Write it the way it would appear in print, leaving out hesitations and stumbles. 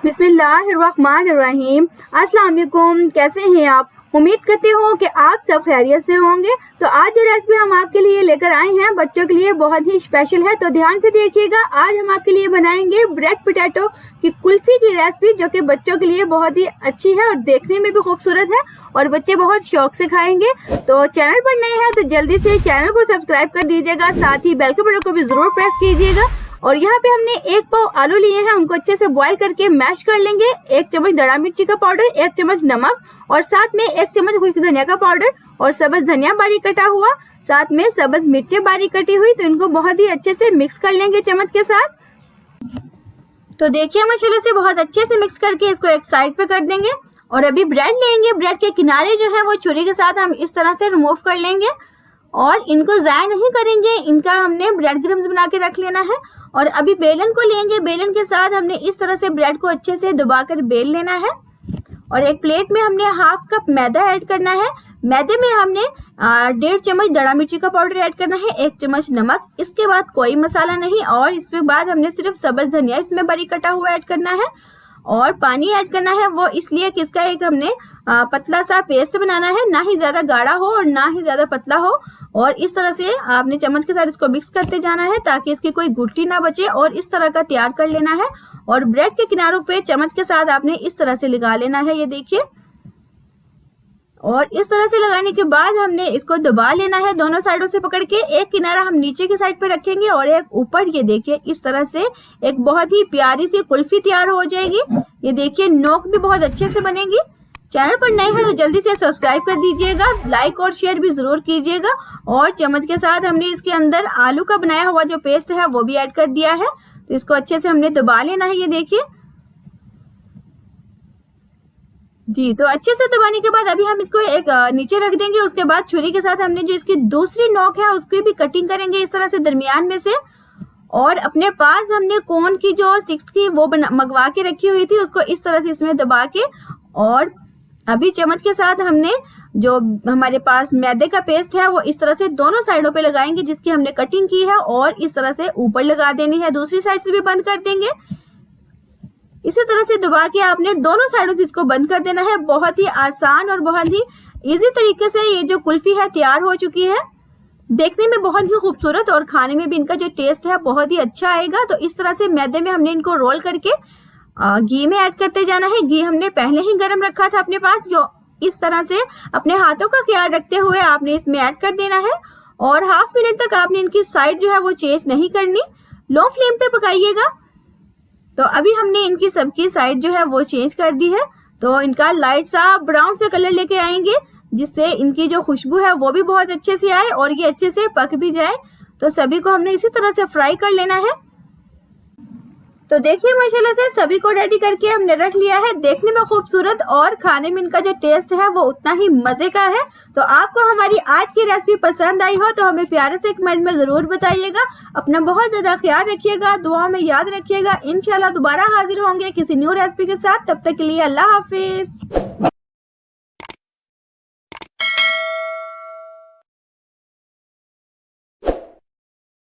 बिस्मिल्लाहिर्रहमानिर्रहीम। अस्सलाम वालेकुम। कैसे हैं आप? उम्मीद करते हो कि आप सब खैरियत से होंगे। तो आज जो रेसिपी हम आपके लिए लेकर आए हैं बच्चों के लिए बहुत ही स्पेशल है, तो ध्यान से देखिएगा। आज हम आपके लिए बनाएंगे ब्रेड पोटैटो की कुल्फी की रेसिपी, जो कि बच्चों के लिए बहुत ही अच्छी है और देखने में भी खूबसूरत है और बच्चे बहुत शौक से खाएंगे। तो चैनल पर नए हैं तो जल्दी से चैनल को सब्सक्राइब कर दीजिएगा, साथ ही बेल के बटन को भी जरूर प्रेस कीजिएगा। और यहाँ पे हमने 1 पाव आलू लिए हैं, उनको अच्छे से बॉईल करके मैश कर लेंगे। 1 चम्मच दड़ा मिर्ची का पाउडर, 1 चम्मच नमक और साथ में 1 चम्मच खुश्क धनिया का पाउडर और सब्ज धनिया बारीक कटा हुआ, साथ में सब्ज मिर्चें बारीक कटी हुई। तो इनको बहुत ही अच्छे से मिक्स कर लेंगे चम्मच के साथ। तो देखिए माशाल्लाह से बहुत अच्छे से मिक्स करके इसको एक साइड पे कर देंगे। और अभी ब्रेड लेंगे, ब्रेड के किनारे जो है वो छुरी के साथ हम इस तरह से रिमूव कर लेंगे और इनको ज़ाया नहीं करेंगे, इनका हमने ब्रेड क्रम्स बना के रख लेना है। और अभी बेलन को लेंगे, बेलन के साथ हमने इस तरह से ब्रेड को अच्छे से दबाकर बेल लेना है। और एक प्लेट में हमने 1/2 कप मैदा ऐड करना है। मैदे में हमने 1.5 चम्मच दड़ा मिर्ची का पाउडर ऐड करना है, 1 चम्मच नमक, इसके बाद कोई मसाला नहीं। और इसके बाद हमने सिर्फ सब्ज धनिया इसमें बारीक कटा हुआ ऐड करना है और पानी ऐड करना है। वो इसलिए कि इसका एक हमने पतला सा पेस्ट बनाना है, ना ही ज़्यादा गाढ़ा हो और ना ही ज़्यादा पतला हो। और इस तरह से आपने चम्मच के साथ इसको मिक्स करते जाना है ताकि इसकी कोई गुठली ना बचे, और इस तरह का तैयार कर लेना है। और ब्रेड के किनारों पे चम्मच के साथ आपने इस तरह से लगा लेना है, ये देखिए। और इस तरह से लगाने के बाद हमने इसको दबा लेना है दोनों साइडों से पकड़ के। एक किनारा हम नीचे की साइड पे रखेंगे और एक ऊपर, ये देखिए। इस तरह से एक बहुत ही प्यारी सी कुल्फी तैयार हो जाएगी। ये देखिए, नोक भी बहुत अच्छे से बनेगी। चैनल पर नए हैं तो जल्दी से सब्सक्राइब कर दीजिएगा, लाइक और शेयर भी जरूर कीजिएगा। और चम्मच के साथ हमने इसके अंदर आलू का बनाया हुआ जो पेस्ट है वो भी ऐड कर दिया है। तो इसको अच्छे से हमने दबा लेना है, ये देखिए जी। तो अच्छे से दबाने के बाद अभी हम इसको एक नीचे रख देंगे। उसके बाद छुरी के साथ हमने जो इसकी दूसरी नोक है उसकी भी कटिंग करेंगे इस तरह से दरमियान में से। और अपने पास हमने कोन की जो स्टिक्स थी वो मंगवा के रखी हुई थी, उसको इस तरह से इसमें दबा के, और अभी चम्मच के साथ हमने जो हमारे पास मैदे का पेस्ट है वो इस तरह से दोनों साइडों पे लगाएंगे जिसकी हमने कटिंग की है, और इस तरह से ऊपर लगा देनी है। दूसरी साइड से भी बंद कर देंगे। इसी तरह से दबा के आपने दोनों साइडों से इसको बंद कर देना है। बहुत ही आसान और बहुत ही इजी तरीके से ये जो कुल्फी है तैयार हो चुकी है। देखने में बहुत ही खूबसूरत और खाने में भी इनका जो टेस्ट है बहुत ही अच्छा आएगा। तो इस तरह से मैदे में हमने इनको रोल करके घी में ऐड करते जाना है। घी हमने पहले ही गर्म रखा था अपने पास, जो इस तरह से अपने हाथों का ख्याल रखते हुए आपने इसमें ऐड कर देना है। और 1/2 मिनट तक आपने इनकी साइड जो है वो चेंज नहीं करनी, लो फ्लेम पे पकाइएगा। तो अभी हमने इनकी सबकी साइड जो है वो चेंज कर दी है। तो इनका लाइट सा ब्राउन सा कलर लेके आएंगे, जिससे इनकी जो खुशबू है वो भी बहुत अच्छे से आए और ये अच्छे से पक भी जाए। तो सभी को हमने इसी तरह से फ्राई कर लेना है। तो देखिए माशाल्लाह से सभी को रेडी करके हमने रख लिया है। देखने में खूबसूरत और खाने में इनका जो टेस्ट है वो उतना ही मजे का है। तो आपको हमारी आज की रेसिपी पसंद आई हो तो हमें प्यारे से कमेंट में जरूर बताइएगा। अपना बहुत ज्यादा ख्याल रखिएगा, दुआ में याद रखिएगा। इंशाल्लाह दोबारा हाजिर होंगे किसी न्यू रेसिपी के साथ। तब तक के लिए अल्लाह हाफिज।